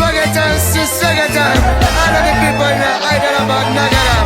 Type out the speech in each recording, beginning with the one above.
స్వాగతం సుస్వాగతం all of the people in Hyderabad Nagara.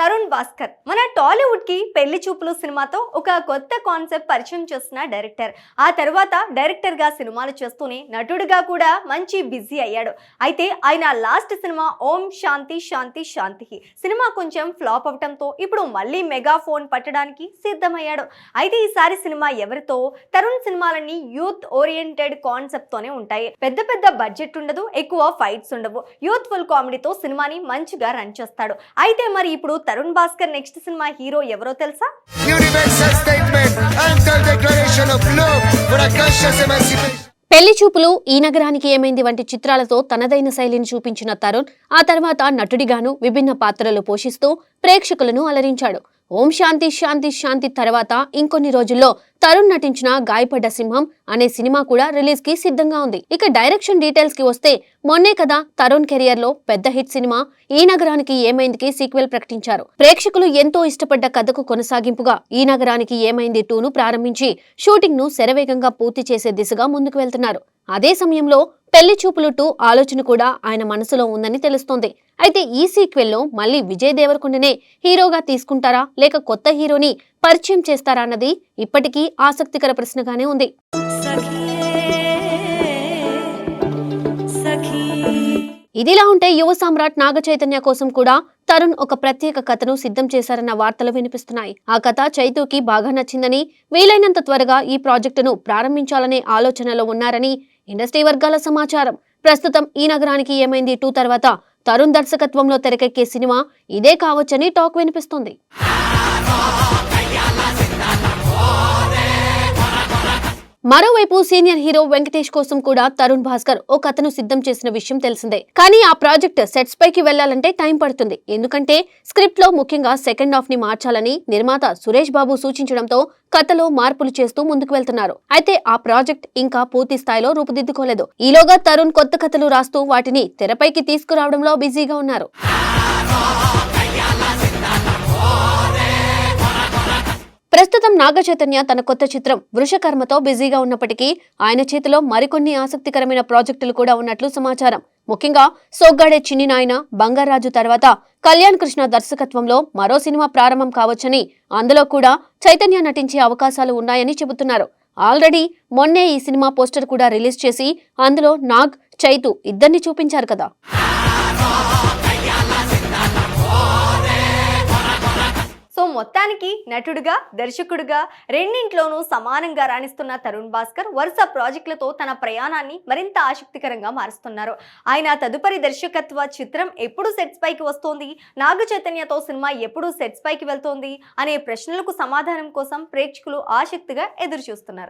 Tarun Bhaskar మన టాలీవుడ్ కి పెళ్లి చూపులు సినిమాతో ఒక కొత్త కాన్సెప్ట్ పరిచయం చేసిన డైరెక్టర్. ఆ తర్వాత డైరెక్టర్ గా సినిమాలు చేస్తూనే నటుడిగా కూడా మంచి బిజీ అయ్యాడు. అయితే ఆయన లాస్ట్ సినిమా ఓం శాంతి శాంతి శాంతి సినిమా కొంచెం ఫ్లాప్ అవటంతో ఇప్పుడు మళ్ళీ మెగా ఫోన్ పట్టడానికి సిద్ధమయ్యాడు. అయితే ఈసారి సినిమా ఎవరితో? తరుణ్ సినిమాలన్నీ యూత్ ఓరియంటెడ్ కాన్సెప్ట్ తోనే ఉంటాయి. పెద్ద పెద్ద బడ్జెట్ ఉండదు, ఎక్కువ ఫైట్స్ ఉండవు. యూత్ఫుల్ కామెడీతో సినిమాని మంచిగా రన్ చేస్తాడు. అయితే మరి ఇప్పుడు Tarun Bhaskar next cinema hero ఎవరో తెలుసా? Universal statement and declaration of love for a conscious emancipation. పెళ్లి చూపులు, ఈ నగరానికి ఏమైంది వంటి చిత్రాలతో తనదైన శైలిని చూపించిన తరుణ్ ఆ తర్వాత నటుడిగాను విభిన్న పాత్రలు పోషిస్తూ ప్రేక్షకులను అలరించాడు. ఓం శాంతి శాంతి శాంతి తర్వాత ఇంకొన్ని రోజుల్లో తరుణ్ నటించిన గాయపడ్డ సింహం అనే సినిమా కూడా రిలీజ్ కి సిద్ధంగా ఉంది. ఇక డైరెక్షన్ డీటెయిల్స్ కి వస్తే మొన్నే కదా తరుణ్ కెరియర్ లో పెద్ద హిట్ సినిమా ఈ నగరానికి ఏమైందికి సీక్వెల్ ప్రకటించారు. ప్రేక్షకులు ఎంతో ఇష్టపడ్డ కథకు కొనసాగింపుగా ఈ నగరానికి ఏమైంది 2ను ప్రారంభించి షూటింగ్ ను శరవేగంగా పూర్తి చేసే దిశగా ముందుకు వెళ్తున్నారు. అదే సమయంలో పెళ్లి చూపులు 2 ఆలోచన కూడా ఆయన మనసులో ఉందని తెలుస్తోంది. అయితే ఈ సీక్వెల్ లో మళ్ళీ విజయ్ దేవరకొండనే హీరోగా తీసుకుంటారా లేక కొత్త హీరోని పరిచయం చేస్తారా అన్నది ఇప్పటికీ ఆసక్తికర ప్రశ్నగానే ఉంది. ఇదిలా ఉంటే యువ సామ్రాట్ నాగ చైతన్య కోసం కూడా తరుణ్ ఒక ప్రత్యేక కథను సిద్ధం చేశారన్న వార్తలు వినిపిస్తున్నాయి. ఆ కథ చైతూకి బాగా నచ్చిందని, వీలైనంత త్వరగా ఈ ప్రాజెక్టును ప్రారంభించాలనే ఆలోచనలో ఉన్నారని ఇండస్ట్రీ వర్గాల సమాచారం. ప్రస్తుతం ఈ నగరానికి ఏమైంది 2 తర్వాత తరుణ్ దర్శకత్వంలో తెరకెక్కే సినిమా ఇదే కావచ్చని టాక్ వినిపిస్తోంది. మరోవైపు సీనియర్ హీరో వెంకటేష్ కోసం కూడా తరుణ్ భాస్కర్ ఓ కథను సిద్ధం చేసిన విషయం తెలిసిందే. కానీ ఆ ప్రాజెక్ట్ సెట్స్ పైకి వెళ్లాలంటే టైం పడుతుంది. ఎందుకంటే స్క్రిప్ట్ లో ముఖ్యంగా సెకండ్ హాఫ్ ని మార్చాలని నిర్మాత సురేష్ బాబు సూచించడంతో కథలో మార్పులు చేస్తూ ముందుకు వెళ్తున్నారు. అయితే ఆ ప్రాజెక్ట్ ఇంకా పూర్తి స్థాయిలో రూపుదిద్దుకోలేదు. ఈలోగా తరుణ్ కొత్త కథలు రాస్తూ వాటిని తెరపైకి తీసుకురావడంలో బిజీగా ఉన్నారు. ప్రస్తుతం నాగ చైతన్య తన కొత్త చిత్రం వృషకర్మతో బిజీగా ఉన్నప్పటికీ ఆయన చేతిలో మరికొన్ని ఆసక్తికరమైన ప్రాజెక్టులు కూడా ఉన్నట్లు సమాచారం. ముఖ్యంగా సోగ్గాడే చిన్ని నాయన, బంగారాజు తర్వాత కళ్యాణ్ కృష్ణ దర్శకత్వంలో మరో సినిమా ప్రారంభం కావచ్చని, అందులో కూడా చైతన్య నటించే అవకాశాలు ఉన్నాయని చెబుతున్నారు. ఆల్రెడీ మొన్నే ఈ సినిమా పోస్టర్ కూడా రిలీజ్ చేసి అందులో నాగ్, చైతు ఇద్దరిని చూపించారు కదా. సో మొత్తానికి నటుడుగా, దర్శకుడుగా రెండింట్లోనూ సమానంగా రాణిస్తున్న తరుణ్ భాస్కర్ వరుస ప్రాజెక్టులతో తన ప్రయాణాన్ని మరింత ఆసక్తికరంగా మారుస్తున్నారు. ఆయన తదుపరి దర్శకత్వ చిత్రం ఎప్పుడు సెట్స్ పైకి వస్తోంది, నాగ చైతన్యతో సినిమా ఎప్పుడు సెట్స్ పైకి వెళ్తోంది అనే ప్రశ్నలకు సమాధానం కోసం ప్రేక్షకులు ఆసక్తిగా ఎదురు చూస్తున్నారు.